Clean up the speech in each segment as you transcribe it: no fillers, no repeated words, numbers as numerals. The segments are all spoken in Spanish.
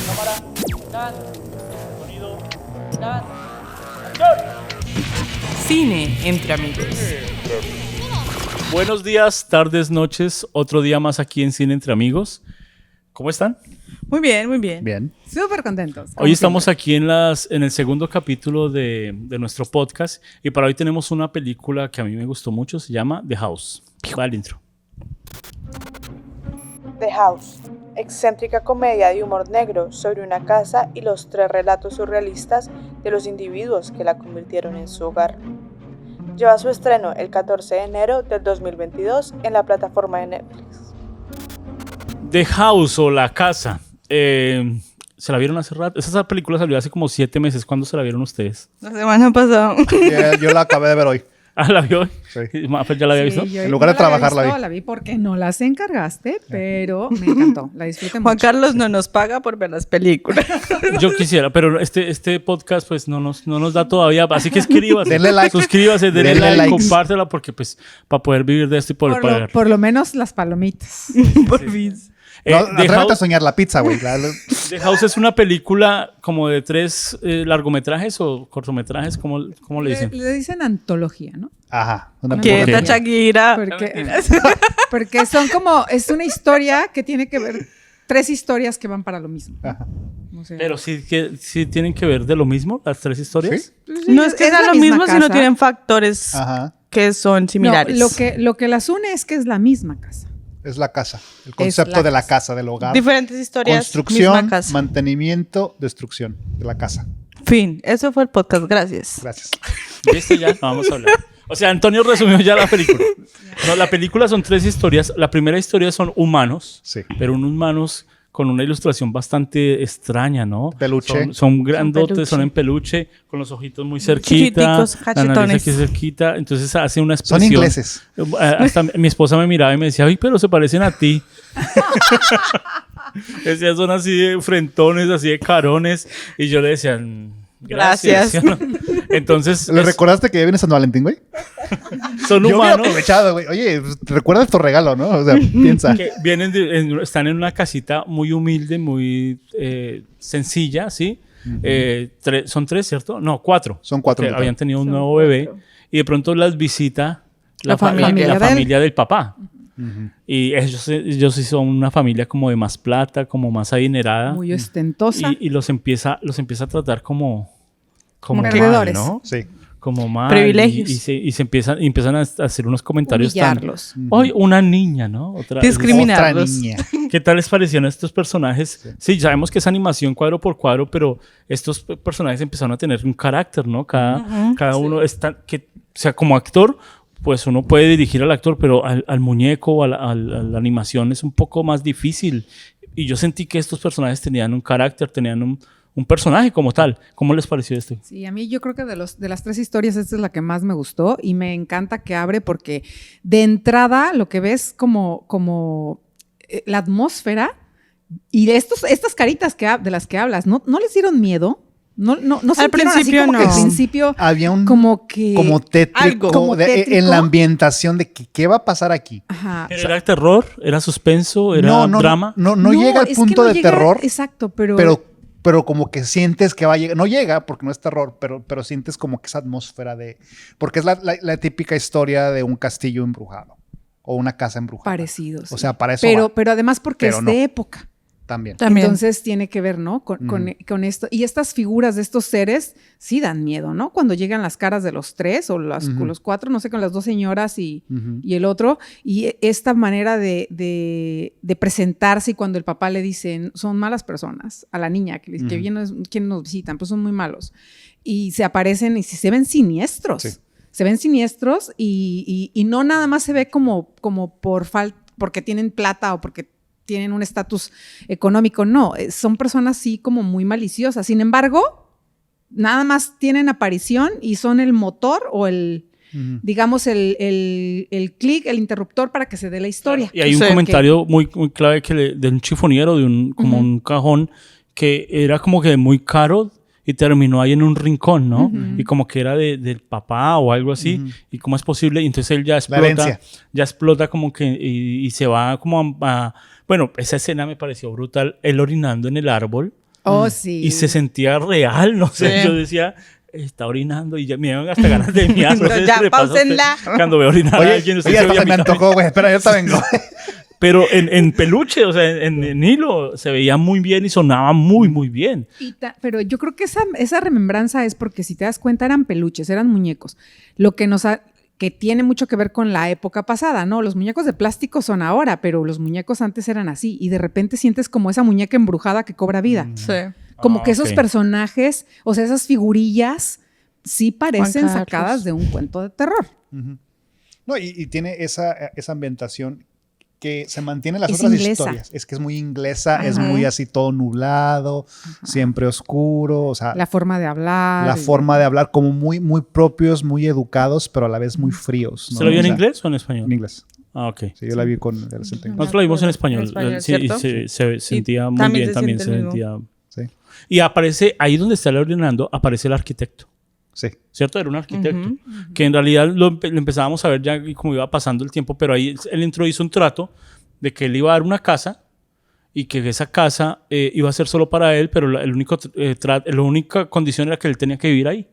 Cámara, can, sonido, can, acción. Cine entre amigos. Buenos días, tardes, noches, otro día más aquí en Cine Entre Amigos. ¿Cómo están? Muy bien, muy bien. Bien. Súper contentos. Hoy estamos aquí en el segundo capítulo de nuestro podcast y para hoy tenemos una película que a mí me gustó mucho, se llama The House. Va el intro. The House, excéntrica comedia de humor negro sobre una casa y los tres relatos surrealistas de los individuos que la convirtieron en su hogar. Lleva su estreno el 14 de enero del 2022 en la plataforma de Netflix. The House o La Casa. ¿Se la vieron hace rato? Esa película salió hace como 7 meses. ¿Cuándo se la vieron ustedes? La semana pasada. Yo la acabé de ver hoy. Ah, ¿la vio hoy? Sí. ¿Mafer ya la había visto? En lugar de trabajar, la vi. La vi porque no las encargaste, pero me encantó. La disfruté mucho. Juan Carlos no nos paga por ver las películas. Yo quisiera, pero este podcast pues no nos da todavía, así que escríbase, Denle like. suscríbase, denle Denle like, likes. compártela porque pues para poder vivir de esto y poder pagar. Por lo menos las palomitas. Por fin. No, The atrévete a House, soñar la pizza, güey. The House es una película como de 3 largometrajes o cortometrajes, ¿cómo le dicen? Le dicen antología, ¿no? Ajá. Una ¿Qué? ¿Por qué? Quieta, Shakira. Porque son como, es una historia que tiene que ver, 3 historias que van para lo mismo. Ajá. O sea, Pero sí tienen que ver de lo mismo, las 3 historias. ¿Sí? sí, No es es, que es era la lo misma mismo, sino casa. tienen factores Ajá. que son similares. No, lo que las une es que es la misma casa. Es la casa. El concepto la de la casa. casa, del hogar. Diferentes historias, Construcción, misma casa. mantenimiento, destrucción de la casa. Fin. Eso fue el podcast. Gracias. Gracias. ¿Viste ya? No vamos a hablar. O sea, Antonio resumió ya la película. No, la película son 3 historias. La primera historia son humanos, Sí. pero unos humanos con una ilustración bastante extraña, ¿no? Peluche. Son grandotes, peluche. son en peluche, con los ojitos muy cerquita, Chiquiticos, la nariz cachetones. aquí cerquita, entonces hace una expresión. Son ingleses. Hasta mi esposa me miraba y me decía, ay, pero se parecen a ti. Decía, son así de frentones, así de carones, y yo le decía, gracias. Gracias. Entonces, ¿Le recordaste que ya viene San Valentín, güey? son Yo hubiera humanos. aprovechado, güey. Oye, recuerda tu regalo, ¿no? O sea, piensa. Que están en una casita muy humilde, muy sencilla, ¿sí? Son 3, ¿cierto? No, 4. Son 4. Que habían tenido un nuevo bebé y de pronto las visita La familia la de él. familia del papá. Ujú. Y ellos sí son una familia como de más plata, como más adinerada. Muy ostentosa. Y los empieza a tratar como perdedores. mal, ¿no? Sí. Como mal. Privilegios. Y se empiezan a hacer unos comentarios Humillarlos. Hoy una niña, ¿no? Discriminarlos. Otra niña. ¿Qué tal les parecieron estos personajes? Sí, sabemos que es animación cuadro por cuadro, pero estos personajes empezaron a tener un carácter, ¿no? Cada uno está, o sea, como actor, pues uno puede dirigir al actor, pero al muñeco o a la animación es un poco más difícil. Y yo sentí que estos personajes tenían un carácter, tenían un personaje como tal. ¿Cómo les pareció esto? Sí, a mí yo creo que de las 3 historias esta es la que más me gustó y me encanta que abre porque de entrada lo que ves como la atmósfera y de estas caritas de las que hablas, ¿no les dieron miedo? No Al principio como que no. al principio Había un como que como tétrico, algo. Como tétrico. en la ambientación de ¿qué va a pasar aquí? Ajá. ¿Pero era terror? ¿Era suspenso? ¿Era drama? No llega al es que punto no de llega- terror, Exacto, pero pero como que sientes que va a llegar. No llega porque no es terror, pero sientes como que esa atmósfera de. Porque es la típica historia de un castillo embrujado o una casa embrujada. parecidos. O sea, para eso va, pero además porque Pero es no. de época. también. También. Entonces tiene que ver, ¿no? Con esto. Y estas figuras de estos seres sí dan miedo, ¿no? Cuando llegan las caras de los 3 o los 4, no sé, con las 2 señoras y el otro. Y esta manera de presentarse y cuando el papá le dice, son malas personas, a la niña que vienen, quienes nos visitan, pues son muy malos. Y se aparecen y se ven siniestros. Sí. Se ven siniestros y no nada más se ve como porque tienen plata o porque tienen un estatus económico, no, son personas sí como muy maliciosas. Sin embargo, nada más tienen aparición y son el motor o digamos, el clic, el interruptor para que se dé la historia. Y hay un Sí. comentario muy, muy clave de un chifoniero, como un cajón, que era como que muy caro y terminó ahí en un rincón, ¿no? Y como que era del papá o algo así. Y cómo es posible. Y entonces él ya explota como que y se va como a... Bueno, esa escena me pareció brutal. Él orinando en el árbol. Oh, sí. Y se sentía real, no sé. Sí. Yo decía, está orinando y ya me dieron hasta ganas de miar. No sé Ya, si le pasa a usted páusenla. cuando veo orinar a Oye, alguien. usted oye, se hasta oye a se me mí también. antojó, güey. Espera, yo te vengo. Pero en peluche, o sea, en hilo, se veía muy bien y sonaba muy, muy bien. Pero yo creo que esa remembranza es porque si te das cuenta eran peluches, eran muñecos. Lo que que tiene mucho que ver con la época pasada, ¿no? Los muñecos de plástico son ahora, pero los muñecos antes eran así. Y de repente sientes como esa muñeca embrujada que cobra vida. Sí. Como que esos ok. personajes, o sea, esas figurillas sí parecen Juan Carlos. sacadas de un cuento de terror. No, y tiene esa ambientación que se mantiene en las Es otras inglesa. historias. Es que es muy inglesa, es Ajá. muy así todo nublado, siempre oscuro, o sea, La forma de hablar. la forma de hablar como muy, muy propios, muy educados, pero a la vez muy fríos. ¿no? ¿Se lo vio O en sea, inglés o en español? En inglés. Ah, ok. Sí, yo la vi con el acento inglés. Nosotros la vimos en español. En español, Sí, y ¿cierto? se sentía muy también bien, se también se siente el sentía. Sí, Y aparece, ahí donde está el orinando, aparece el arquitecto. sí. ¿Cierto? Era un arquitecto. Que en realidad lo empezábamos a ver ya como iba pasando el tiempo, pero ahí él entró, hizo un trato de que él iba a dar una casa y que esa casa iba a ser solo para él, pero la única condición era que él tenía que vivir ahí.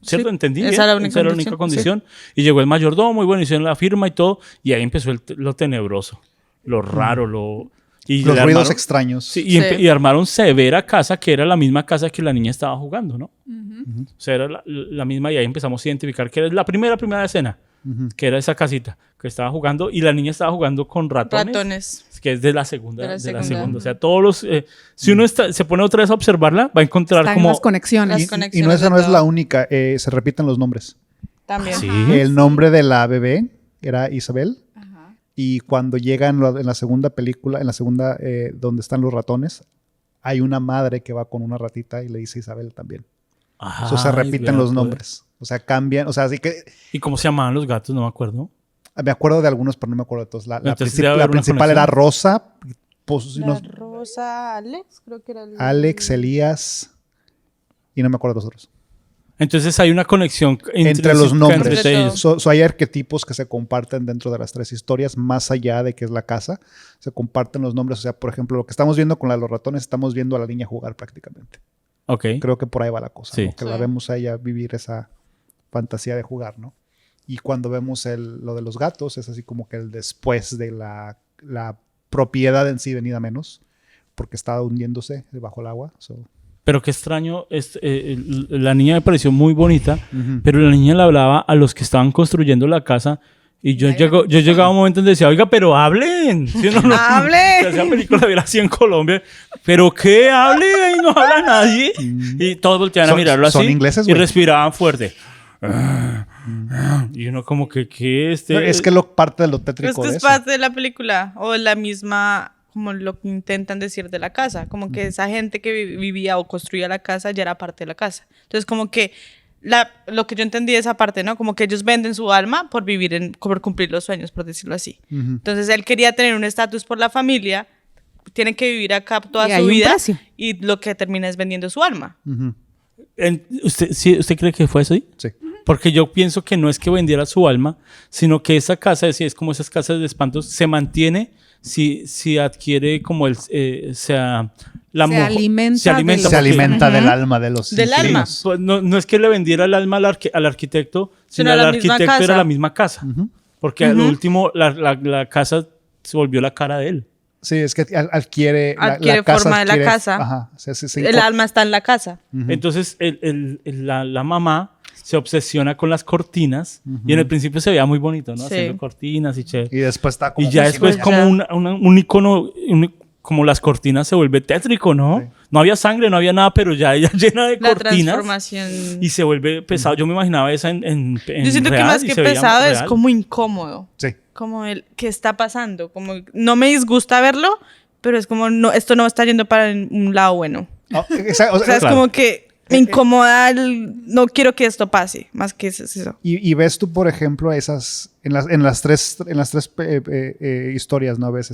¿Cierto? Sí, Entendí. esa bien. era la única Esa era la única condición, condición. Y llegó el mayordomo y bueno, hicieron la firma y todo. Y ahí empezó lo tenebroso, lo raro, y Los le ruidos armaron- extraños. Sí, Sí. y armaron severa casa, que era la misma casa que la niña estaba jugando, ¿no? O sea, era la misma y ahí empezamos a identificar que era la primera escena, que era esa casita que estaba jugando y la niña estaba jugando con ratones. Que es de la segunda. De la De la segunda. segunda. O sea, todos los... si uno se pone otra vez a observarla, va a encontrar Están como... las conexiones. Las Y no, conexiones esa de no es todo. la única, se repiten los nombres. También. Sí. El nombre de la bebé era Isabel. Y cuando llega en la segunda película, en la segunda donde están los ratones, hay una madre que va con una ratita y le dice Isabel también. Eso se Ay, repiten vea, los pues. nombres. O sea, cambian. O sea, así que ¿Y cómo se llamaban los gatos? No me acuerdo. me acuerdo de algunos, pero no me acuerdo de todos. La Entonces, debe haber una principal era conexión. Rosa, pues, La no- Rosa Alex, creo que era el... Alex, Elías, y no me acuerdo de los otros. Entonces hay una conexión Entre los nombres. entre Entre ellos. Hay arquetipos que se comparten dentro de las tres historias, más allá de que es la casa. Se comparten los nombres. O sea, por ejemplo, lo que estamos viendo con la de los ratones, estamos viendo a la niña jugar prácticamente. Ok. Creo que por ahí va la cosa, Sí. ¿no? Que la Sí. vemos a ella vivir esa fantasía de jugar, ¿no? Y cuando vemos lo de los gatos, es así como que el después de la propiedad en sí venida menos, porque estaba hundiéndose debajo del agua. Pero qué extraño, la niña me pareció muy bonita, Ujú. pero la niña le hablaba a los que estaban construyendo la casa y yo llegaba a un momento en que decía, oiga, pero hablen. ¿Sí o no? ¡Hablen! Si esa película hubiera sido en Colombia, ¿pero qué? Hablen, y no habla nadie. Y todos volteaban a Son- mirarlo así son ingleses, y güey. respiraban fuerte. Y uno como que, ¿qué? No, es que parte de lo Pero tétrico esto de es eso. parte de la película o la misma, como lo que intentan decir de la casa, como que esa gente que vivía o construía la casa ya era parte de la casa. Entonces como que lo que yo entendí de esa parte, ¿no? Como que ellos venden su alma por por cumplir los sueños, por decirlo así. Ujú. Entonces él quería tener un estatus por la familia, tiene que vivir acá toda Y hay su un vida precio. y lo que termina es vendiendo su alma. Ujú. ¿Usted cree que fue así? Sí. Porque yo pienso que no es que vendiera su alma, sino que esa casa, es como esas casas de espantos, se mantiene si adquiere como la Se mujer alimenta se alimenta, de- Se porque- alimenta del alma de los Del alma. inquilinos. Pues no es que le vendiera el alma al arquitecto, sino Sino al a la misma arquitecto era casa. la misma casa. Porque al último la casa se volvió la cara de él. Sí, es que adquiere Adquiere casa forma de la adquiere- casa. Ajá. Se El alma está en la casa. Entonces la mamá se obsesiona con las cortinas y en el principio se veía muy bonito, ¿no? Sí. Haciendo cortinas y chévere. Y después está como... Y ya después ya. como un icono, como las cortinas se vuelve tétrico, ¿no? Sí. No había sangre, no había nada, pero ya ella llena de La cortinas transformación. y se vuelve pesado. Yo me imaginaba esa en Yo siento que real más y que se veía pesado es real. como incómodo. Sí. Como el ¿qué está pasando? Como no me disgusta verlo, pero es como no, esto no está yendo para un lado bueno. Oh, exacto, O sea, es Claro. como que me incomoda no quiero que esto pase, más que eso. Y ves tú, por ejemplo, esas en las tres historias, ¿no? Ves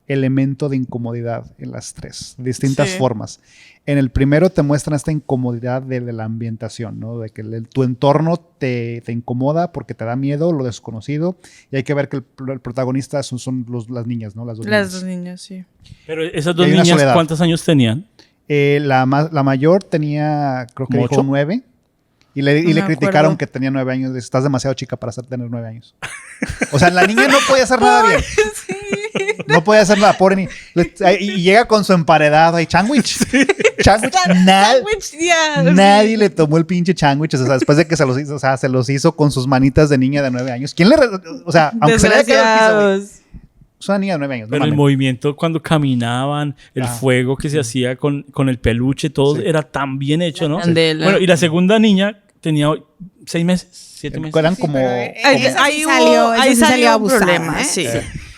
elemento de incomodidad en las tres, de distintas Sí. formas. En el primero te muestran esta incomodidad de la ambientación, ¿no? De que tu entorno te incomoda porque te da miedo, lo desconocido, y hay que ver que el protagonista son las niñas, ¿no? Las dos Las niñas. dos niñas, sí. Pero esas dos hay una niñas, soledad. ¿cuántos años tenían? La mayor tenía, creo que ¿Como dijo 8? 9. Y le me criticaron acuerdo. que tenía 9 años. Estás demasiado chica para tener 9 años. O sea, la niña no podía hacer nada bien. No podía hacer nada. Pobre niña. Y llega con su emparedado ahí. Changuich. Changuich. Nadie le tomó el pinche changuich. O sea, después de que se los hizo con sus manitas de niña de 9 años. ¿Quién le... O sea, aunque se le haya quedado el piso, güey. Es una niña de 9 años. No Pero el mames. movimiento cuando caminaban, el fuego que se hacía con el peluche, todo Sí. era tan bien hecho, ¿no? candela. Bueno, y la segunda niña tenía 6 meses, 7 meses. Eran como... Ahí esa sí salió abusada, problema, ¿eh? sí.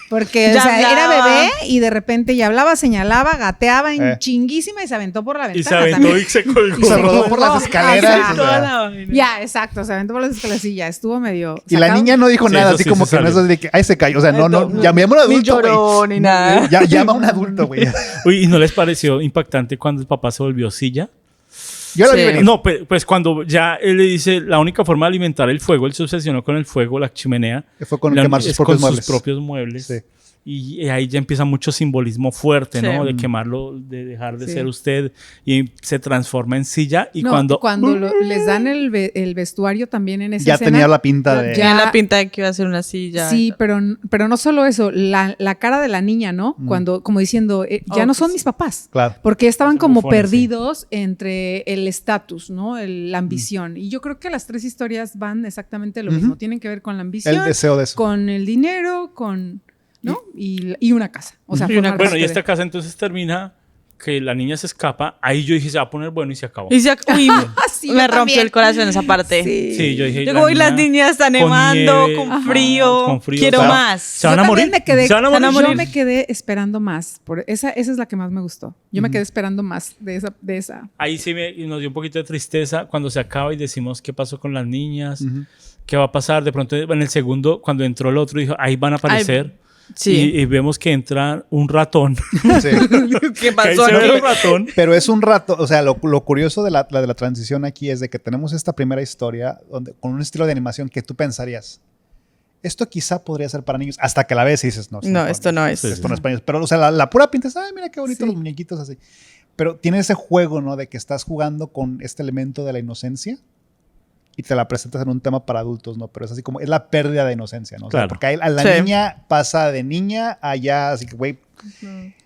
Porque, Ya o sea, era hablaba. bebé y de repente ya hablaba, señalaba, gateaba en Eh. chinguísima y se aventó por la ventana. Y se aventó también. y se colgó. Y se rodó por las escaleras. Ajá. o sea. Toda la vaina. Ya, exacto, se aventó por las escaleras y ya estuvo medio... Y la sacado. niña no dijo Sí, nada, eso así sí como se que no es salió. de que, ay, se cayó. O sea, no, llamé a un Ni adulto, güey. lloró, ni nada. Ya llama a un adulto, güey. Uy, ¿y no les pareció impactante cuando el papá se volvió silla? Yo lo vi Sí. venir. No, pues cuando ya él le dice la única forma de alimentar el fuego, él se obsesionó con el fuego, la chimenea. Fue con la- quemar sus es propios con muebles. sus propios muebles. Sí. Y ahí ya empieza mucho simbolismo fuerte, Sí. ¿no? De quemarlo, de dejar de Sí. ser usted y se transforma en silla. Y No, cuando les dan el vestuario también en esa Ya escena. tenía la pinta de... Ya. Tenía la pinta de que iba a ser una silla. Sí, pero no solo eso, la cara de la niña, ¿no? Cuando, como diciendo, ya Oh, no que son sí. mis papás. Claro. Porque estaban Son como bufones, sí. perdidos entre el estatus, ¿no? La ambición. Y yo creo que las tres historias van exactamente lo mismo. Tienen que ver con la ambición, El deseo de eso. con el dinero, ¿no? Y una casa. O sea, Y una formar bueno, parte y de- esta casa entonces termina que la niña se escapa. Ahí yo dije, se va a poner bueno y se acabó. Y se uy, Sí, me yo rompió también. el corazón esa parte. Sí. Sí, yo dije. Yo como, y las niñas están con nevando, nieve, con Ajá. frío, con frío, quiero o sea, más. se van Yo a también morir. me quedé, Se van a morir. Yo me quedé esperando más. Esa es la que más me gustó. Yo me quedé esperando más de esa. Ahí sí nos dio un poquito de tristeza cuando se acaba y decimos qué pasó con las niñas, Ujú. qué va a pasar. De pronto en el segundo, cuando entró el otro, dijo, ahí van a aparecer. Sí. Y vemos que entra un ratón. Sí. ¿Qué Ahí pasó se ve aquí? un ratón. Pero es un rato, o sea, lo curioso de la transición aquí es de que tenemos esta primera historia con un estilo de animación que tú pensarías, esto quizá podría ser para niños, hasta que la ves y dices, no, No, esto no es. Esto no es para niños. Pero, o sea, la pura pinta es, ay, mira qué bonitos Sí. los muñequitos así. Pero tiene ese juego, ¿no? De que estás jugando con este elemento de la inocencia y te la presentas en un tema para adultos, ¿no? Pero es así como, es la pérdida de inocencia, ¿no? O sea, Claro. porque a la Sí. niña pasa de niña a ya, así que, güey,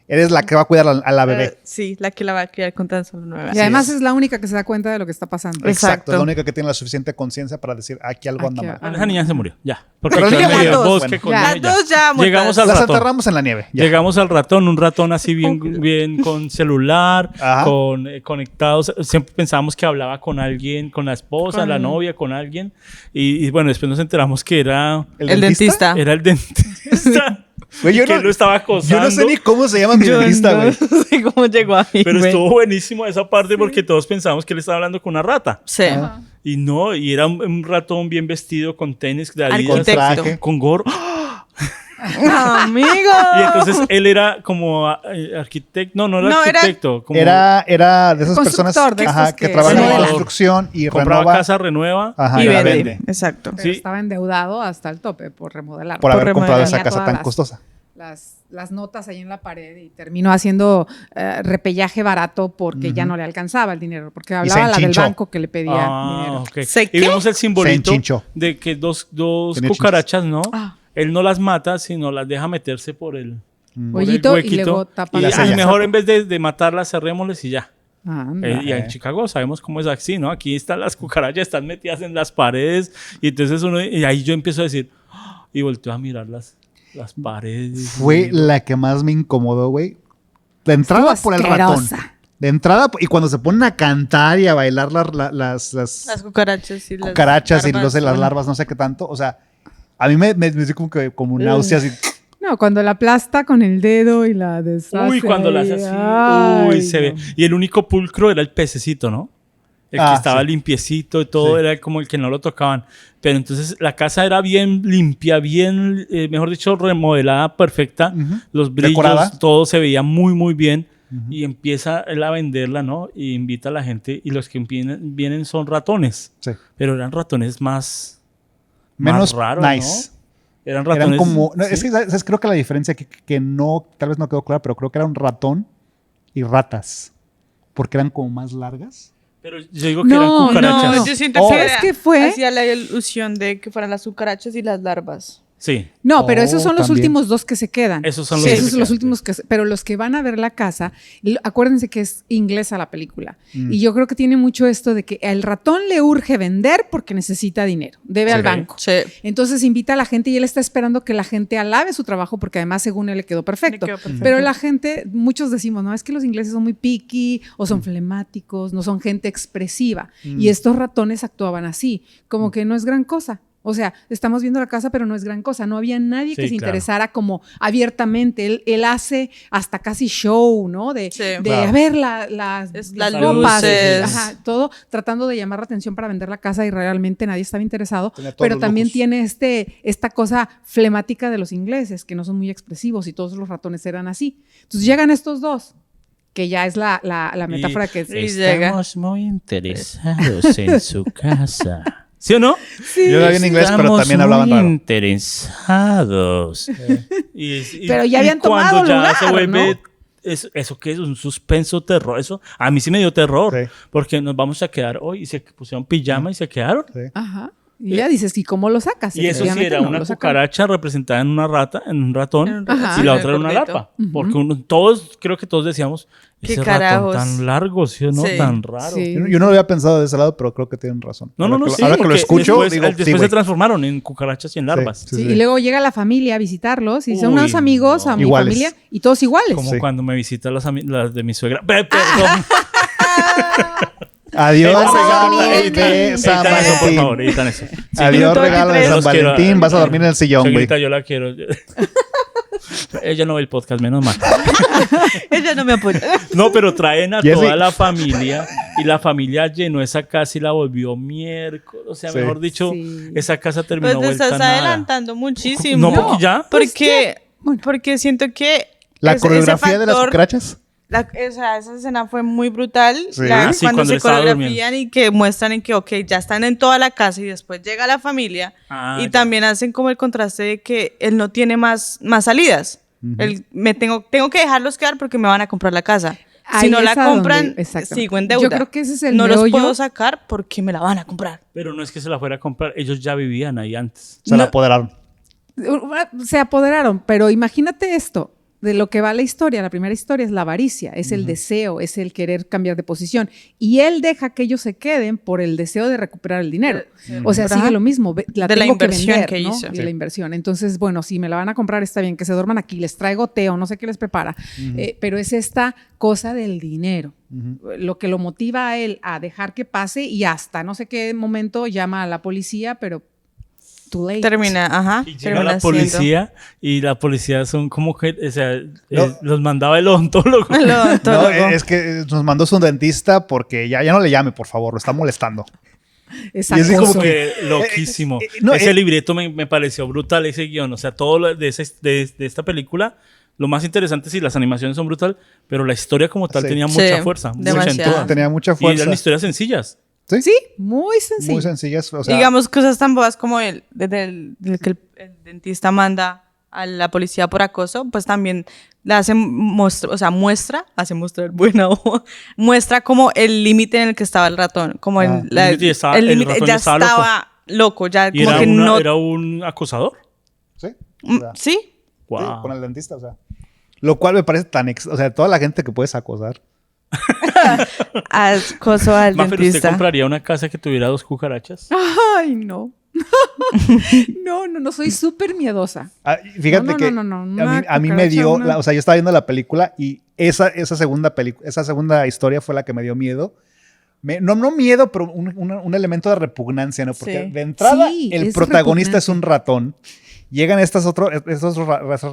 eres la que va a cuidar a la bebé. Sí, la que la va a criar con tan solo 9 Y años. además es la única que se da cuenta de lo que está pasando. Exacto, es la Exacto. única que tiene la suficiente conciencia para decir, aquí algo anda Aquí- mal. Bueno, esa niña se murió, ya. Porque Pero la quedó en niña medio del murió. bosque Bueno, con ya. ella, Las dos ya muertas. Llegamos al Las ratón. enterramos en la nieve. ya. Llegamos al ratón, un ratón así bien con celular, Ajá. con conectados. Siempre pensábamos que hablaba con alguien, con la esposa, Con- la novia, con alguien. Y bueno, después nos enteramos que era El dentista. el dentista. Güey, y que él lo estaba acosando. Yo no sé ni cómo se llama mi Yo dentista, no güey. sé cómo llegó a mí. Pero güey. estuvo buenísimo esa parte porque todos pensábamos que él estaba hablando con una rata. Sí. Y no, y era un ratón bien vestido con tenis de Adidas, Arquitecto. traje. con gorro. Amigo. Y entonces él era como arquitecto. No era No, era- arquitecto. Como Era de esas Constructor, personas de ajá, estos que que trabajan en la renueva. construcción y compraba renova casa, renueva. ajá, Y la vende. vende. Exacto. Pero Sí. estaba endeudado hasta el tope por remodelar. Por haber Por comprado esa remodelar casa todas tan las- costosa. Las notas ahí en la pared y terminó haciendo repellaje barato porque ya no le alcanzaba el dinero, porque se hablaba la del enchinchó. banco que le pedía dinero. Ok. ¿Se Y qué? vemos el simbolito Se enchinchó. de que dos Tenía cucarachas, ¿no? Ah. Él no las mata, sino las deja meterse por el Hoyito y huequito. luego tapa Y la ay, sella. mejor en vez de matarlas, cerrémosles y ya. Anda. Y en Chicago sabemos cómo es así, ¿no? Aquí están las cucarachas, están metidas en las paredes. Y entonces y ahí yo empiezo a decir, ¡ah! Y volteo a mirar las paredes. Fue la que más me incomodó, güey. De entrada Estuvo por el ratón. asquerosa. De entrada, y cuando se ponen a cantar y a bailar las Las cucarachas y las cucarachas y larvas, las bueno. larvas, no sé qué tanto. O sea, a mí me dio como náuseas y No, cuando la aplasta con el dedo y la deshace. Uy, cuando la hace así. Ay, Uy, se ve. no. Y el único pulcro era el pececito, ¿no? El que estaba sí. limpiecito y todo Sí. era como el que no lo tocaban. Pero entonces la casa era bien limpia, bien, mejor dicho, remodelada, perfecta. Ujú. Los brillos, Decorada. todo se veía muy, muy bien. Ujú. Y empieza él a venderla, ¿no? Y invita a la gente. Y los que vienen son ratones. Sí. Pero eran ratones más Menos raros, nice. ¿no? Eran ratones. Eran como... no, sí. es que, ¿sabes? Creo que la diferencia que no... Tal vez no quedó clara, pero creo que era un ratón y ratas. Porque eran como más largas. Pero yo digo que eran No, cucarachas. No, yo siento Oh. que ¿Sabes qué fue? hacía la ilusión de que fueran las cucarachas y las larvas. Sí. No, pero esos son los también. últimos dos que se quedan. Esos son Sí, los que esos se son los quedan, últimos pero los que van a ver la casa, acuérdense que es inglesa la película. Y yo creo que tiene mucho esto de que al ratón le urge vender porque necesita dinero, debe Sí. al banco. Sí. Entonces invita a la gente y él está esperando que la gente alabe su trabajo porque además según él le quedó perfecto. Le quedó perfecto. Pero la gente, muchos decimos, no, es que los ingleses son muy picky o son flemáticos, no son gente expresiva. Y estos ratones actuaban así, como que no es gran cosa. O sea, estamos viendo la casa, pero no es gran cosa. No había nadie Sí, que se claro. interesara como abiertamente. Él hace hasta casi show, ¿no? De Claro. a ver las Las copas, luces. ajá, todo tratando de llamar la atención para vender la casa y realmente nadie estaba interesado. Tenía todos Pero los también lujos. tiene esta cosa flemática de los ingleses, que no son muy expresivos y todos los ratones eran así. Entonces llegan estos dos, que ya es la metáfora que es. Y llega. Estamos muy interesados en su casa. ¿Sí o no? Yo era bien inglés, pero Estamos también hablaban muy raro. interesados. Pero ya habían cuando tomado ya lugar, se vuelve ¿no? eso que es un suspenso terror, eso a mí sí me dio terror, Sí. porque nos vamos a quedar hoy y se pusieron pijama y se quedaron. Sí. Ajá. Y ya dices, ¿y cómo lo sacas? Y eso sí Efectivamente, era no una lo sacan. cucaracha representada en una rata, en un ratón, En un Ajá. y la en otra el era una gordito. lapa. Porque todos, creo que todos decíamos, ¿Qué ese carajos? ratón tan largo, ¿sí o no? Sí. Tan raro. Sí. Yo no lo había pensado de ese lado, pero creo que tienen razón. No, Ahora no, que lo- sí. Ahora que lo porque escucho, después, digo, después sí, se güey. transformaron en cucarachas y en larvas. Sí, Sí, sí. y luego llega la familia a visitarlos y son Uy, unos amigos no. a mi Iguales. familia y todos iguales. Como Sí. cuando me visitan las de mi suegra. Perdón. Adiós, Edita, regalo edita, de edita San eso, por Valentín. favor, editan eso. Adiós, minuto regalo de 23. San Los quiero. Valentín. Vas a dormir en el sillón, güey. Señorita, yo la quiero. Ella no ve el podcast, menos mal. Ella no me apoya. No, pero traen a Jessy. toda la familia y la familia llenó esa casa y la volvió miércoles. O sea, Sí. mejor dicho, Sí. esa casa terminó Pues te vuelta estás nada. adelantando muchísimo. No, porque ya. Porque, bueno. porque siento que La ese coreografía de las factor- cucarachas. O sea, esa escena fue muy brutal. Sí. La- Ah, sí, cuando cuando se él estaba coreografían y que muestran en que, ok, ya están en toda la casa y después llega la familia. Ah, y ya. también hacen como el contraste de que él no tiene más salidas. Él, tengo que dejarlos quedar porque me van a comprar la casa. Ahí Si no la es a donde- compran, exactamente. sigo en deuda. Yo creo que ese es el No los meollo. puedo sacar porque me la van a comprar. Pero no es que se la fuera a comprar, ellos ya vivían ahí antes. Se la apoderaron. Se apoderaron, pero imagínate esto. De lo que va la historia, la primera historia es la avaricia, es el deseo, es el querer cambiar de posición. Y él deja que ellos se queden por el deseo de recuperar el dinero. O sea, ¿Verdad? sigue lo mismo, la De la tengo que inversión vender, que ¿no? hizo. De Sí. la inversión. Entonces, bueno, si me la van a comprar está bien, que se duerman aquí, les traigo té o no sé qué les prepara. Pero es esta cosa del dinero. Lo que lo motiva a él a dejar que pase y hasta no sé qué momento llama a la policía, pero too late. Termina, ajá. Y llega termina la siendo- policía y la policía son como que, o sea, No. los mandaba el odontólogo. El No, odontólogo. es que nos mandó su dentista porque ya no le llame, por favor, lo está molestando. Es Y es como acoso. Fue loquísimo. no, ese libreto me pareció brutal, ese guión. O sea, todo lo de esta película, lo más interesante, sí, las animaciones son brutal, pero la historia como tal Sí. tenía Sí, mucha fuerza, mucha demasiado. entrada. Tenía mucha Y fuerza. eran historias sencillas. Sí, muy sencillo. Muy sencillas. O sea, Digamos cosas tan bobas como desde el que el dentista manda a la policía por acoso, pues también la hace hace mostrar buena hoja, muestra como el límite en el que estaba el ratón, como Ah. El límite ratón ya ya estaba estaba loco, ya Y como era, que no. era un acosador. sí. Mm, O sea, sí, sí, Wow. con el dentista, o sea. Lo cual me parece tan... o sea, toda la gente que puedes acosar. acoso al Ma, pero ¿usted dentista. compraría una casa que tuviera 2 cucarachas? Ay, no. no, soy súper miedosa. Ah, fíjate No, que no, no, a una mí, a mí me cucaracha, dio... una- o sea, yo estaba viendo la película y esa segunda historia fue la que me dio miedo. No miedo, pero un elemento de repugnancia, ¿no? Porque Sí. de entrada Sí, el es protagonista es repugnante. un ratón. Llegan esas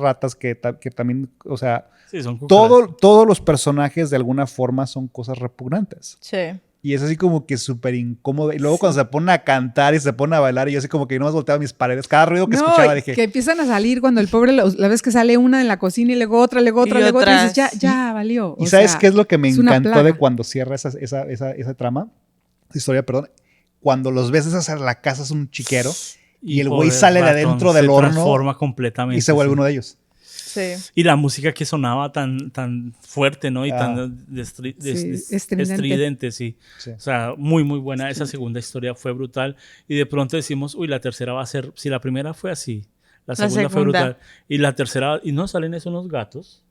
ratas que también, o sea, Sí, son cucarachas. todos los personajes de alguna forma son cosas repugnantes. Sí. Y es así como que súper incómodo. Y luego cuando se pone a cantar y se pone a bailar, y yo así como que no más volteaba mis paredes. Cada ruido que escuchaba dije... que empiezan a salir cuando el pobre, la vez que sale una en la cocina y luego otra, y dices, ya valió. ¿Y sabes qué es lo que me encantó plaga. de cuando cierra esa trama? Esa historia, perdón. Cuando los ves deshacer la casa es un chiquero y el güey sale de adentro del horno. Se transforma completamente. Y se vuelve uno de ellos. Sí. Y la música que sonaba tan fuerte, ¿no? Y tan estridente, sí. O sea, muy, muy buena. Esa segunda historia fue brutal. Y de pronto decimos, uy, la tercera va a ser... Si la primera fue así, la segunda fue brutal. Y la tercera... Y no salen esos unos gatos.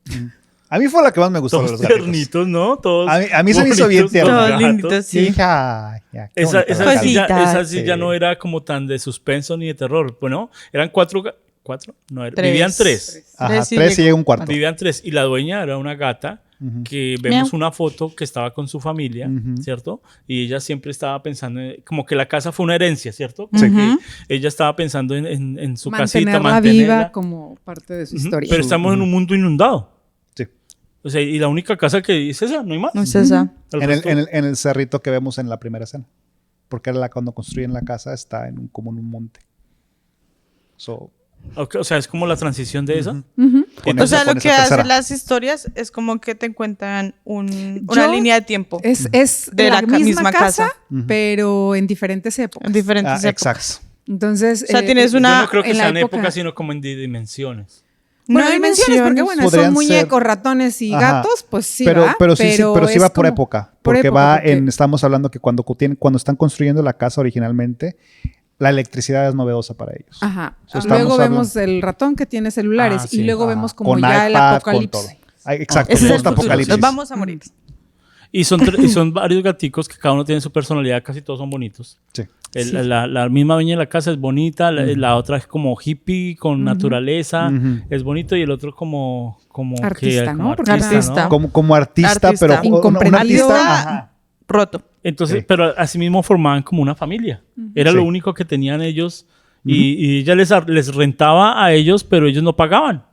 A mí fue la que más me gustó de todos los gatitos. tiernitos, ¿no? Todos a mí se me hizo bien tierno. Todos linditos, sí. Esa sí ya no era como tan de suspenso ni de terror. Bueno, eran cuatro. No, vivían tres. Ajá, tres y llega un cuarto. Vivían tres. Y la dueña era una gata que vemos una foto que estaba con su familia, ¿cierto? Y ella siempre estaba pensando, como que la casa fue una herencia, ¿cierto? Como que ella estaba pensando en su casita, mantenerla viva como parte de su historia. Pero estamos en un mundo inundado. Sí. O sea, y la única casa que es esa, no hay más. No es esa. En el cerrito que vemos en la primera escena. Porque cuando construyen la casa está como en un monte. Okay, o sea, es como la transición de esa. O sea, lo que hacen las historias es como que te encuentran una línea de tiempo. Es de la misma casa, pero en diferentes épocas. En diferentes épocas. Exacto. Entonces, o sea, tienes una... Yo no creo que sean épocas, sino como en dimensiones. Bueno, dimensiones, porque bueno, son muñecos, ratones y gatos, pues sí pero sí va por época. Porque estamos hablando que cuando están construyendo la casa originalmente, la electricidad es novedosa para ellos. Ajá. Luego vemos el ratón que tiene celulares y luego vemos como con ya iPad, el apocalipsis. Exacto, Ese es el apocalipsis. Nos vamos a morir. Y son varios gaticos que cada uno tiene su personalidad, casi todos son bonitos. Sí. La misma dueña de la casa es bonita, la otra es como hippie, con naturaleza, es bonito, y el otro como artista, ¿no? Artista. Como artista, pero incomprendido. Un artista, roto. Entonces, pero así mismo formaban como una familia. Era lo único que tenían ellos, y ella les rentaba a ellos, pero ellos no pagaban,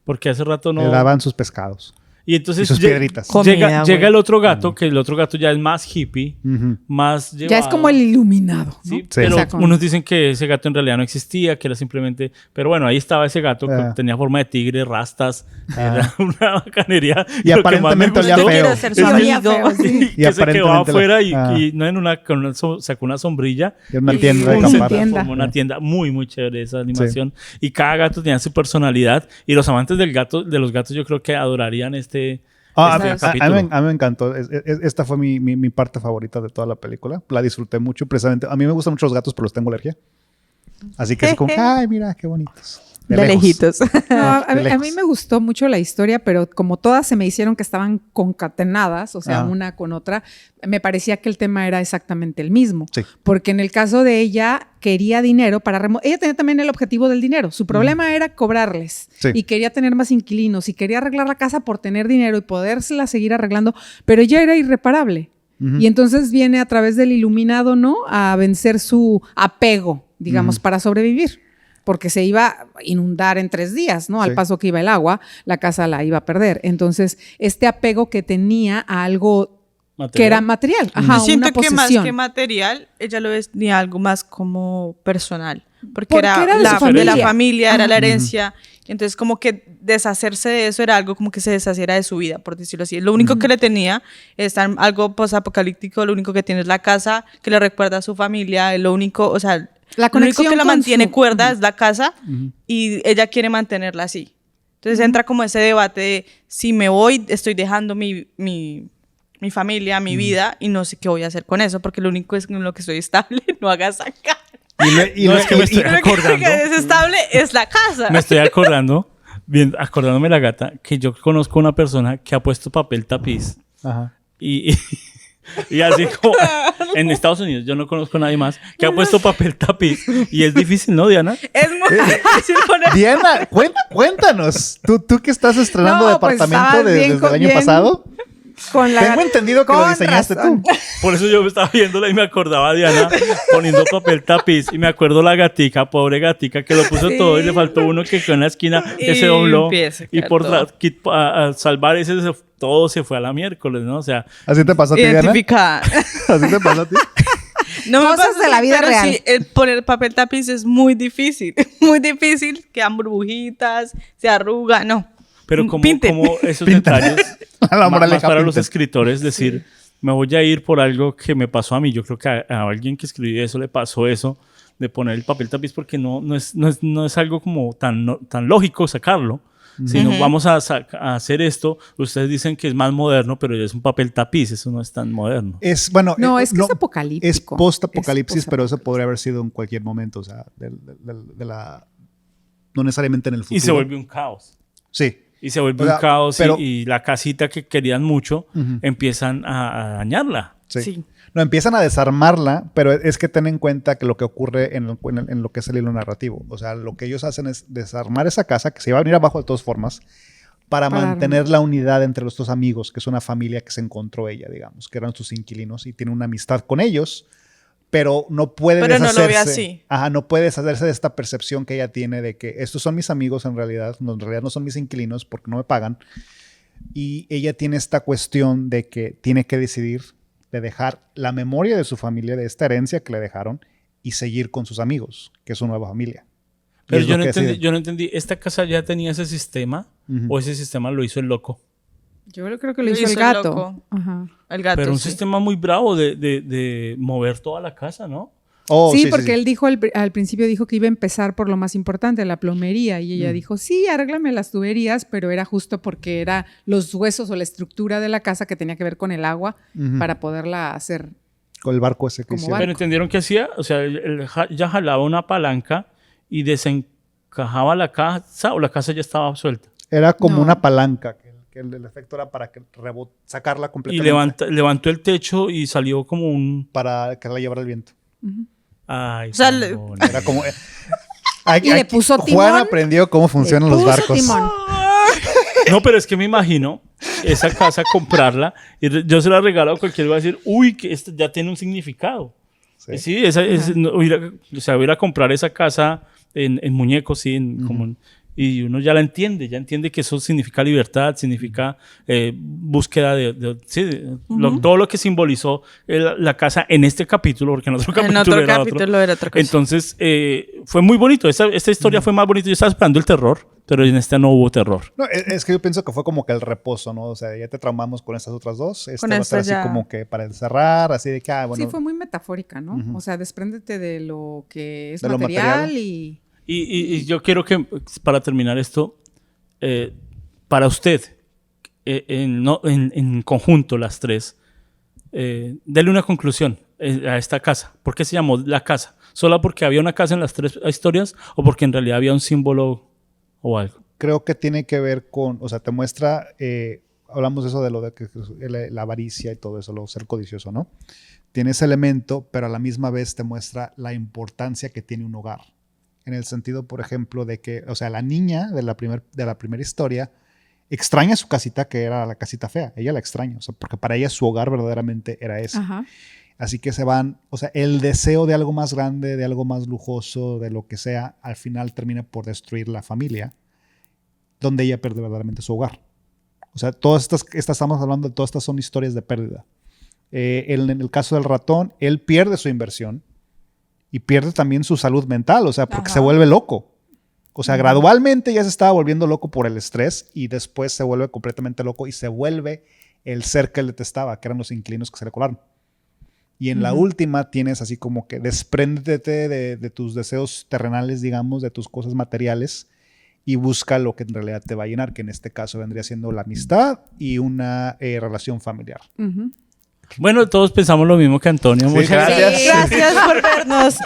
porque hace rato no... Le daban sus pescados. Y entonces sus piedritas. Llega el otro gato, que el otro gato ya es más hippie, más llevado. Ya es como el iluminado, ¿no? Sí, pero unos dicen que ese gato en realidad no existía, que era simplemente... Pero bueno, ahí estaba ese gato que tenía forma de tigre, rastas, era una bacanería. Y aparentemente olía feo. Quiero ser su amigo. Y que se quedó afuera y no sacó una sombrilla. Y una tienda de acampar. Formó una tienda muy, muy chévere esa animación. Sí. Y cada gato tenía su personalidad. Y los amantes de los gatos yo creo que adorarían a mí me encantó. Esta fue mi parte favorita de toda la película. La disfruté mucho, precisamente. A mí me gustan mucho los gatos, pero les tengo alergia. Así que es como, ay, mira, qué bonitos. De lejitos. No, a mí me gustó mucho la historia, pero como todas se me hicieron que estaban concatenadas, o sea, una con otra, me parecía que el tema era exactamente el mismo. Sí. Porque en el caso de ella, quería dinero para... Ella tenía también el objetivo del dinero. Su problema era cobrarles. Sí. Y quería tener más inquilinos. Y quería arreglar la casa por tener dinero y podérsela seguir arreglando. Pero ella era irreparable. Y entonces viene a través del iluminado, ¿no? A vencer su apego, digamos, para sobrevivir. Porque se iba a inundar en 3 días, ¿no? Al paso que iba el agua, la casa la iba a perder. Entonces, este apego que tenía a algo que era material. Yo siento que más que material, ella lo venía algo más como personal. Porque era de la familia, era la herencia. Entonces, como que deshacerse de eso era algo como que se deshaciera de su vida, por decirlo así. Lo único que le tenía es algo posapocalíptico, lo único que tiene es la casa, que le recuerda a su familia, lo único, o sea... La lo único que la mantiene cuerda es la casa y ella quiere mantenerla así. Entonces entra como ese debate de si me voy, estoy dejando mi familia, mi vida y no sé qué voy a hacer con eso porque lo único es en lo que estoy estable, no hagas sacar. Y lo que me estoy acordando. Lo que es estable es la casa. Me estoy acordándome la gata, que yo conozco una persona que ha puesto papel tapiz. Y así como en Estados Unidos, yo no conozco a nadie más que ha puesto papel tapiz. Y es difícil, ¿no, Diana? Es muy difícil poner. Diana, cuéntanos. ¿Tú que estás estrenando departamento desde el año pasado? Con la Tengo entendido que lo con diseñaste razón. tú. Por eso yo estaba viéndola y me acordaba a Diana poniendo papel tapiz. Y me acuerdo la gatica, pobre gatica, que lo puso todo y le faltó uno que quedó en la esquina, que Y se dobló. empieza a Y quedar por todo. a salvar ese, todo se fue a la miércoles, ¿no? O sea, ¿Así te pasó a ti, Diana? Identificada. ¿Así te pasó a ti? No me Cosas pasa de la así, vida pero real. sí, el poner papel tapiz es muy difícil. Muy difícil. Quedan burbujitas, se arruga. No. pero como Pinten. esos detalles, La más moraleja, para los pinten. escritores, decir, me voy a ir por algo que me pasó a mí. Yo creo que a alguien que escribió eso le pasó eso, de poner el papel tapiz, porque no es algo como tan lógico sacarlo. Si no vamos a hacer esto, ustedes dicen que es más moderno, pero es un papel tapiz, eso no es tan moderno. Es, bueno, No, es que es apocalíptico. Es post-apocalipsis, Es pero eso podría haber sido en cualquier momento, o sea, no necesariamente en el futuro. Y se vuelve un caos. Sí. Y se vuelve O sea, un caos pero- y la casita que querían mucho Ujú. empiezan a dañarla. Sí. Sí. No, empiezan a desarmarla, pero es que ten en cuenta que lo que ocurre en lo que es el hilo narrativo. O sea, lo que ellos hacen es desarmar esa casa, que se iba a venir abajo de todas formas, para mantener la unidad entre los dos amigos, que es una familia que se encontró ella, digamos, que eran sus inquilinos y tiene una amistad con ellos, pero no puede Pero no lo deshacerse. ve así. Ajá, no puede deshacerse de esta percepción que ella tiene de que estos son mis amigos en realidad no son mis inquilinos porque no me pagan. Y ella tiene esta cuestión de que tiene que decidir de dejar la memoria de su familia, de esta herencia que le dejaron, y seguir con sus amigos, que es su nueva familia. Y Pero es yo lo no, que entendí, decide. yo no entendí, ¿esta casa ya tenía ese sistema Ujú. o ese sistema lo hizo el loco? Yo creo que lo Lo hizo el hizo el gato. loco. Ajá. El gato. Pero un sí. sistema muy bravo de mover toda la casa, ¿no? Oh, sí, porque sí. él dijo al principio dijo que iba a empezar por lo más importante, la plomería, y ella dijo, sí, arréglame las tuberías, pero era justo porque era los huesos o la estructura de la casa que tenía que ver con el agua Ujú. para poderla hacer. Con el barco ese que Como hicieron. barco. Pero ¿entendieron qué hacía? O sea, él ya jalaba una palanca y desencajaba la casa o la casa ya estaba suelta. Era como No. una palanca, que el efecto era para que sacarla Y completamente. levantó el techo y salió como un... Para que la llevara el viento. Ay, O sea, tan le- bonito. Era como... Y le puso Juan timón. aprendió cómo funcionan Le los puso barcos. timón. No, pero es que me imagino esa casa comprarla y yo se la regalo a cualquiera y va a decir, uy, que esto ya tiene un significado. Sí. Sí, o sea, ir a comprar esa casa en muñecos, sí, y uno ya ya entiende que eso significa libertad, significa búsqueda todo lo que simbolizó la casa en este capítulo, porque en otro En capítulo otro era capítulo era otra cosa. Entonces, fue muy bonito. Esta historia fue más bonita. Yo estaba esperando el terror, pero en esta no hubo terror. No, es que yo pienso que fue como que el reposo, ¿no? O sea, ya te traumamos con estas otras dos. Esta Con va a esta ser así ya. como que para encerrar, así de que, bueno. Sí, fue muy metafórica, ¿no? Ujú. O sea, despréndete de lo que es De lo material, material. Y yo quiero que, para terminar esto, para usted, en conjunto las tres, dele una conclusión a esta casa. ¿Por qué se llamó la casa? ¿Solo porque había una casa en las tres historias o porque en realidad había un símbolo o algo? Creo que tiene que ver con, o sea, te muestra, hablamos de eso de lo de que la avaricia y todo eso, lo ser codicioso, ¿no? Tiene ese elemento, pero a la misma vez te muestra la importancia que tiene un hogar. En el sentido, por ejemplo, de que, o sea, la niña de la primera historia extraña su casita, que era la casita fea. Ella la extraña, o sea, porque para ella su hogar verdaderamente era ese. Ajá. Así que se van, o sea, el deseo de algo más grande, de algo más lujoso, de lo que sea, al final termina por destruir la familia, donde ella pierde verdaderamente su hogar. O sea, todas estas estamos hablando de todas estas son historias de pérdida. En el caso del ratón, él pierde su inversión y pierde también su salud mental, o sea, porque se vuelve loco. O sea, gradualmente ya se estaba volviendo loco por el estrés y después se vuelve completamente loco y se vuelve el ser que él detestaba, que eran los inquilinos que se le colaron. Y en la última tienes así como que despréndete de tus deseos terrenales, digamos, de tus cosas materiales y busca lo que en realidad te va a llenar, que en este caso vendría siendo la amistad y una relación familiar. Ujú. Bueno, todos pensamos lo mismo que Antonio. Sí, Muchas gracias. Sí, gracias por vernos.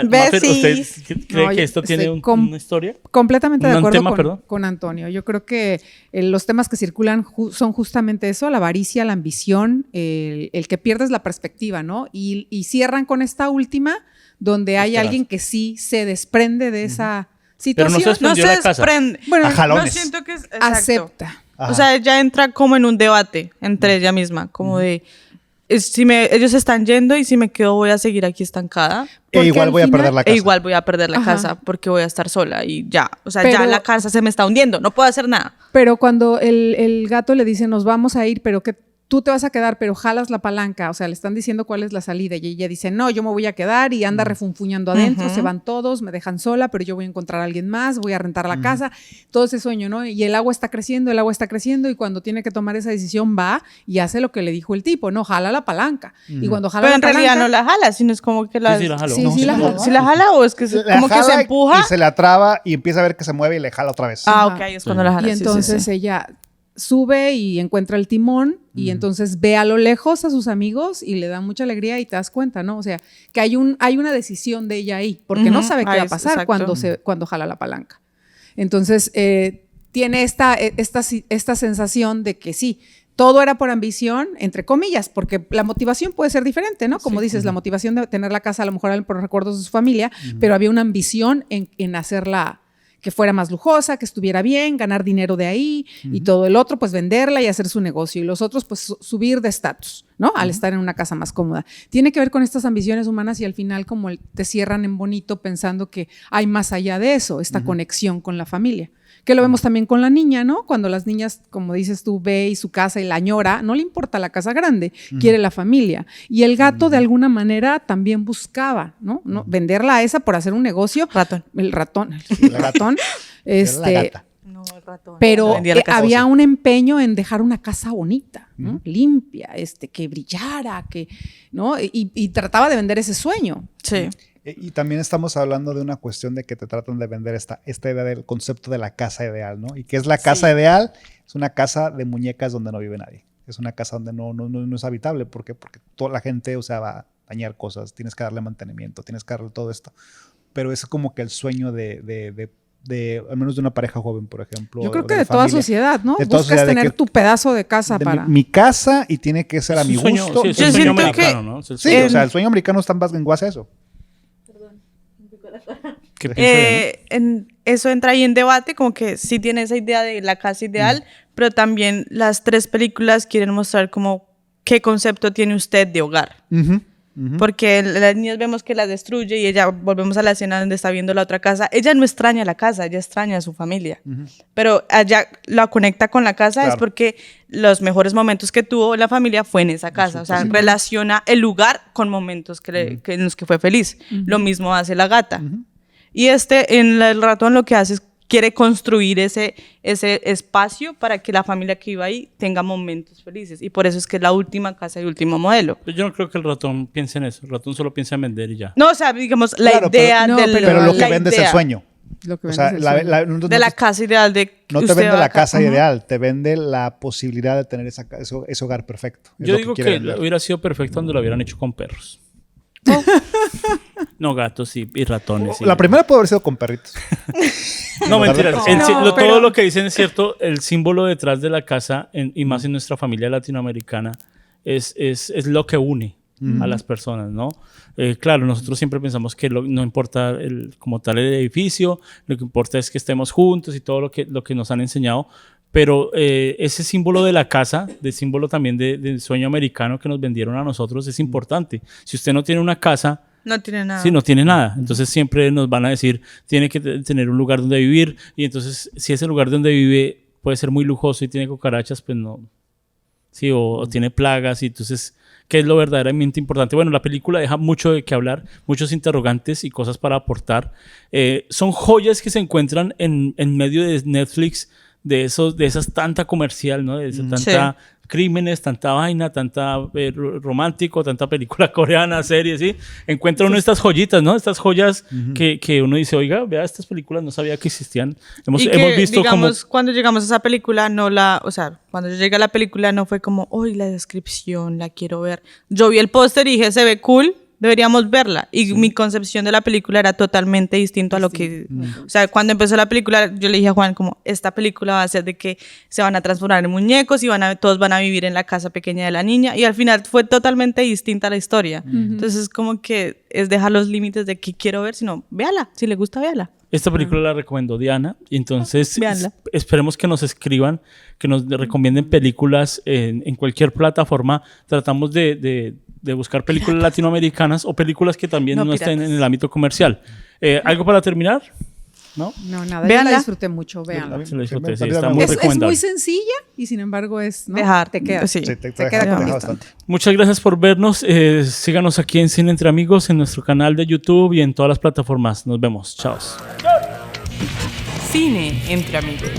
Mafer, ¿usted Besis. cree No, que yo esto tiene estoy una historia? Completamente de Un acuerdo tema, perdón. con Antonio. Yo creo que los temas que circulan son justamente eso, la avaricia, la ambición, el que pierdes la perspectiva, ¿no? Y cierran con esta última, donde hay Esperanza. alguien que sí se desprende de esa Pero no situación. se No desprendió se la casa. desprende. Bueno, A jalones. No siento que es... exacto. acepta. Ajá. O sea, ella entra como en un debate entre ella misma, como de, ellos están yendo y si me quedo voy a seguir aquí estancada. E Porque igual al voy a final- perder la casa. E igual voy a perder la Ajá. casa porque voy a estar sola y ya. O sea, ya Pero- la casa se me está hundiendo, no puedo hacer nada. Pero cuando el gato le dice, nos vamos a ir, pero que tú te vas a quedar, pero jalas la palanca, o sea, le están diciendo cuál es la salida y ella dice, no, yo me voy a quedar y anda refunfuñando adentro, Ujú. se van todos, me dejan sola, pero yo voy a encontrar a alguien más, voy a rentar la casa, todo ese sueño, ¿no? Y el agua está creciendo y cuando tiene que tomar esa decisión va y hace lo que le dijo el tipo, no, jala la palanca. Y cuando jala Pero la en palanca... realidad no la jala, sino es como que la... Sí, la jaló. Sí, No, sí la no, jaló. ¿Sí la jala o es que La como que se jala empuja? y se la traba y empieza a ver que se mueve y le jala otra vez. Ah, Ajá. ok, ahí es cuando la jala. Y sí, sí, entonces sí. ella sube y encuentra el timón y entonces ve a lo lejos a sus amigos y le da mucha alegría y te das cuenta, ¿no? O sea, que hay una decisión de ella ahí, porque no Ujú, sabe qué ahí va a es, pasar exacto. cuando jala la palanca. Entonces, tiene esta sensación de que sí, todo era por ambición, entre comillas, porque la motivación puede ser diferente, ¿no? Como dices, la motivación de tener la casa a lo mejor era por recuerdos de su familia, pero había una ambición en hacerla que fuera más lujosa, que estuviera bien, ganar dinero de ahí y todo el otro, pues venderla y hacer su negocio y los otros, pues subir de estatus, ¿no? Al estar en una casa más cómoda. Tiene que ver con estas ambiciones humanas y al final como te cierran en bonito pensando que hay más allá de eso, esta conexión con la familia. Que lo vemos también con la niña, ¿no? Cuando las niñas, como dices tú, ve y su casa y la añora, no le importa la casa grande, quiere la familia. Y el gato de alguna manera también buscaba, ¿no? Venderla a esa por hacer un negocio. Ratón. El ratón. La gata. ratón. Era la gata. No, el ratón. Pero Vendía la casa. había un empeño en dejar una casa bonita, ¿no? Limpia, que brillara, ¿no? Y trataba de vender ese sueño. Sí. Y también estamos hablando de una cuestión de que te tratan de vender esta idea del concepto de la casa ideal, ¿no? ¿Y qué es la casa ideal? Es una casa de muñecas donde no vive nadie. Es una casa donde no es habitable. ¿Por qué? Porque toda la gente, o sea, va a dañar cosas, tienes que darle mantenimiento, tienes que darle todo esto. Pero es como que el sueño de al menos de una pareja joven, por ejemplo. Yo creo o que la de toda familia. sociedad, ¿no? De toda Buscas sociedad, de tener que- tu pedazo de casa de para... mi casa y tiene que ser a Es mi un sueño, gusto. sí, es Yo un sueño siento americano, que- ¿no? Es el Sí, sueño. o sea, el sueño americano está más en base a eso. ¿Qué piensa Eso entra ahí en debate, como que sí tiene esa idea de la casa ideal, pero también las tres películas quieren mostrar como qué concepto tiene usted de hogar. Porque las niñas vemos que la destruye y ella, volvemos a la escena donde está viendo la otra casa, ella no extraña la casa, ella extraña a su familia. Pero allá la conecta con la casa es Claro. porque los mejores momentos que tuvo la familia fue en esa casa. O sea, relaciona el lugar con momentos que en los que fue feliz. Lo mismo hace la gata. Y en el ratón lo que hace es quiere construir ese espacio para que la familia que iba ahí tenga momentos felices. Y por eso es que es la última casa y último modelo. Yo no creo que el ratón piense en eso. El ratón solo piensa en vender y ya. No, o sea, digamos, la Claro, idea pero- no, del... Pero lo que la vende es el idea sueño. Lo que O sea, vendes el sueño. de la casa ideal de que no te usted vende va la acá. casa Ujú. ideal, te vende la posibilidad de tener ese hogar perfecto. Es Yo lo digo quiere que vender. hubiera sido perfecto cuando lo hubieran hecho con perros. No, gatos y ratones. sí. La primera puede haber sido con perritos. No, mentiras. No, pero- Todo lo que dicen es cierto. El símbolo detrás de la casa, y más en nuestra familia latinoamericana, es lo que une a las personas, ¿no? Claro, nosotros siempre pensamos que no importa como tal el edificio, lo que importa es que estemos juntos y todo lo que nos han enseñado. Pero ese símbolo de la casa, de símbolo también del sueño americano que nos vendieron a nosotros, es importante. Si usted no tiene una casa, No tiene nada. sí, no tiene nada. Entonces siempre nos van a decir, tiene que tener un lugar donde vivir. Y entonces, si ese lugar donde vive puede ser muy lujoso y tiene cucarachas, pues no. Sí, o tiene plagas. Y entonces, ¿qué es lo verdaderamente importante? Bueno, la película deja mucho de qué hablar, muchos interrogantes y cosas para aportar. Son joyas que se encuentran en medio de Netflix, de esas tanta comercial, ¿no? De tanta crímenes, tanta vaina, tanta romántico, tanta película coreana, serie, ¿sí? Encuentra uno estas joyitas, ¿no? Estas joyas que uno dice, oiga, vea, estas películas no sabía que existían. Hemos visto digamos, cuando llegamos a esa película, o sea, cuando yo llegué a la película no fue como, uy, la descripción, la quiero ver. Yo vi el póster y dije, se ve cool, deberíamos verla. Y mi concepción de la película era totalmente distinto a lo que... O sea, cuando empezó la película, yo le dije a Juan como, esta película va a ser de que se van a transformar en muñecos y todos van a vivir en la casa pequeña de la niña. Y al final fue totalmente distinta la historia. Entonces es como que es dejar los límites de qué quiero ver, sino véala. Si le gusta, véala. Esta película la recomendó Diana, y entonces Véanla. esperemos que nos escriban, que nos recomienden películas en cualquier plataforma. Tratamos de buscar películas latinoamericanas o películas que también no estén en el ámbito comercial. ¿Algo para terminar? ¿No? No, nada. Yo Véanla. la disfruté mucho, véanla. Se lo disfruté, sí, también está me muy gusta. Es recomendable. muy sencilla y sin embargo es... ¿no? Dejar. Te queda. Sí. Sí, te queda deja con bastante. Muchas gracias por vernos. Síganos aquí en Cine Entre Amigos, en nuestro canal de YouTube y en todas las plataformas. Nos vemos. Chao. Cine entre amigos.